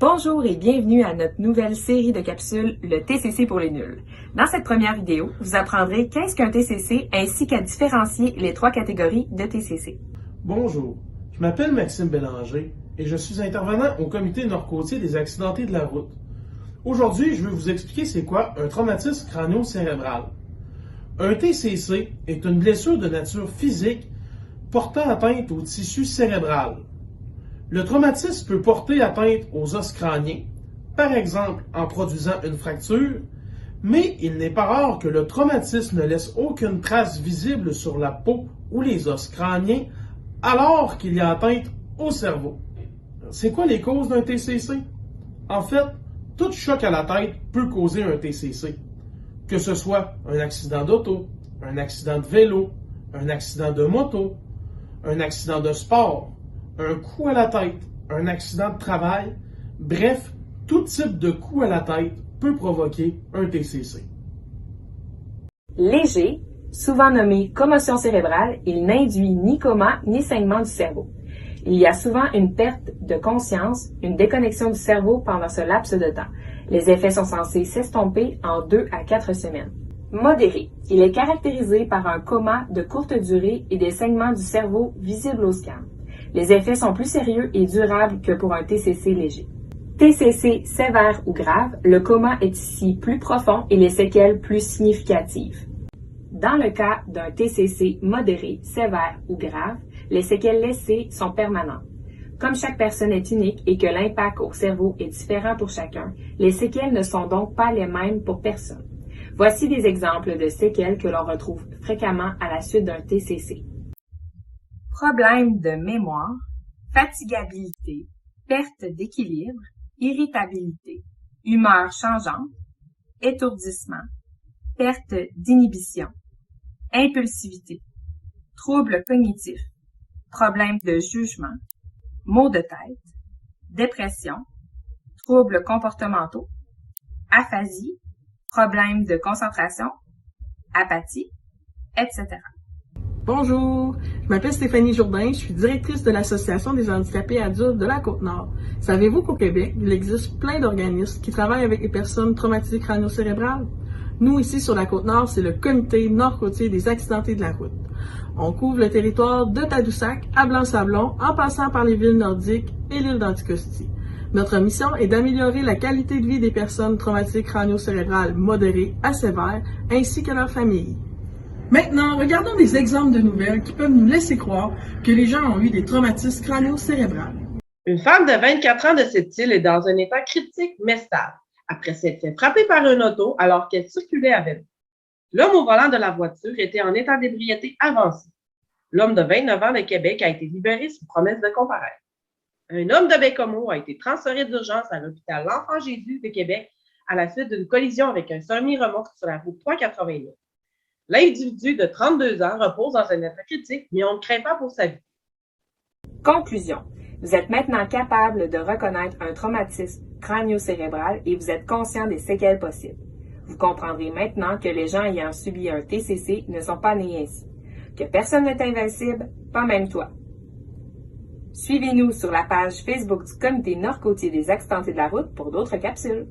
Bonjour et bienvenue à notre nouvelle série de capsules, le TCC pour les nuls. Dans cette première vidéo, vous apprendrez qu'est-ce qu'un TCC ainsi qu'à différencier les trois catégories de TCC. Bonjour, je m'appelle Maxime Bélanger et je suis intervenant au Comité nord-côtier des accidentés de la route. Aujourd'hui, je vais vous expliquer c'est quoi un traumatisme crânio-cérébral. Un TCC est une blessure de nature physique portant atteinte au tissu cérébral. Le traumatisme peut porter atteinte aux os crâniens, par exemple en produisant une fracture, mais il n'est pas rare que le traumatisme ne laisse aucune trace visible sur la peau ou les os crâniens alors qu'il y a atteinte au cerveau. C'est quoi les causes d'un TCC? En fait, tout choc à la tête peut causer un TCC, que ce soit un accident d'auto, un accident de vélo, un accident de moto, un accident de sport, un coup à la tête, un accident de travail, bref, tout type de coup à la tête peut provoquer un TCC. Léger, souvent nommé commotion cérébrale, il n'induit ni coma ni saignement du cerveau. Il y a souvent une perte de conscience, une déconnexion du cerveau pendant ce laps de temps. Les effets sont censés s'estomper en 2 à 4 semaines. Modéré, il est caractérisé par un coma de courte durée et des saignements du cerveau visibles au scan. Les effets sont plus sérieux et durables que pour un TCC léger. TCC sévère ou grave, le coma est ici plus profond et les séquelles plus significatives. Dans le cas d'un TCC modéré, sévère ou grave, les séquelles laissées sont permanentes. Comme chaque personne est unique et que l'impact au cerveau est différent pour chacun, les séquelles ne sont donc pas les mêmes pour personne. Voici des exemples de séquelles que l'on retrouve fréquemment à la suite d'un TCC. Problèmes de mémoire, fatigabilité, perte d'équilibre, irritabilité, humeur changeante, étourdissement, perte d'inhibition, impulsivité, troubles cognitifs, problèmes de jugement, maux de tête, dépression, troubles comportementaux, aphasie, problèmes de concentration, apathie, etc. Bonjour, je m'appelle Stéphanie Jourdain, je suis directrice de l'Association des handicapés adultes de la Côte-Nord. Savez-vous qu'au Québec, il existe plein d'organismes qui travaillent avec les personnes traumatisées crânio-cérébrales? Nous, ici sur la Côte-Nord, c'est le Comité nord-côtier des accidentés de la route. On couvre le territoire de Tadoussac à Blanc-Sablon en passant par les villes nordiques et l'île d'Anticosti. Notre mission est d'améliorer la qualité de vie des personnes traumatisées crânio-cérébrales modérées à sévères ainsi que leurs familles. Maintenant, regardons des exemples de nouvelles qui peuvent nous laisser croire que les gens ont eu des traumatismes crânio-cérébrales. Une femme de 24 ans de cette île est dans un état critique mais stable, après s'être fait frapper par une auto alors qu'elle circulait à vélo. L'homme au volant de la voiture était en état d'ébriété avancée. L'homme de 29 ans de Québec a été libéré sous promesse de comparaître. Un homme de Bécomo a été transféré d'urgence à l'hôpital L'Enfant-Jésus de Québec à la suite d'une collision avec un semi-remorque sur la route 389. L'individu de 32 ans repose dans un état critique, mais on ne craint pas pour sa vie. Conclusion. Vous êtes maintenant capable de reconnaître un traumatisme crânio-cérébral et vous êtes conscient des séquelles possibles. Vous comprendrez maintenant que les gens ayant subi un TCC ne sont pas nés ainsi, que personne n'est invincible, pas même toi. Suivez-nous sur la page Facebook du Comité nord-côtier des accidentés de la route pour d'autres capsules.